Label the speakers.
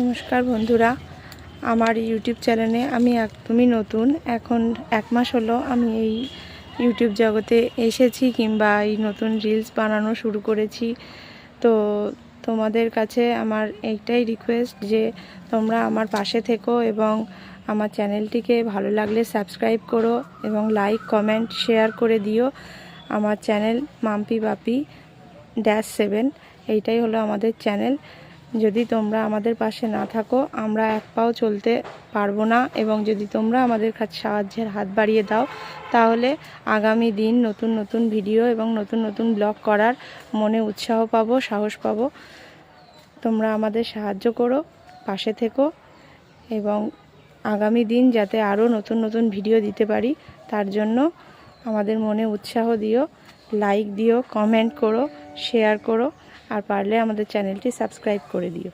Speaker 1: নমস্কার বন্ধুরা, আমার ইউটিউব চ্যানেলে আমি একদমই নতুন। এখন 1 মাস হলো আমি এই ইউটিউব জগতে এসেছি, কিংবা এই নতুন রিলস বানানো শুরু করেছি। তো তোমাদের কাছে আমার এইটাই রিকোয়েস্ট যে তোমরা আমার পাশে থেকো এবং আমার চ্যানেলটিকে ভালো লাগলে সাবস্ক্রাইব করো এবং লাইক, কমেন্ট, শেয়ার করে দিও। আমার চ্যানেল মাম্পি বাপি -7, এইটাই হলো আমাদের চ্যানেল। যদি তোমরা আমাদের পাশে না থাকো আমরা এক পাও চলতে পারবো না, এবং যদি তোমরা আমাদের কাছে সাহায্যের হাত বাড়িয়ে দাও তাহলে আগামী দিন নতুন নতুন ভিডিও এবং নতুন নতুন ব্লগ করার মনে উৎসাহ পাবো, সাহস পাবো। তোমরা আমাদের সাহায্য করো, পাশে থেকো, এবং আগামী দিন যাতে আরও নতুন নতুন ভিডিও দিতে পারি তার জন্য আমাদের মনে উৎসাহ দিও। লাইক দিও, কমেন্ট করো, শেয়ার করো, আর পারলে আমাদের চ্যানেলটি সাবস্ক্রাইব করে দিও।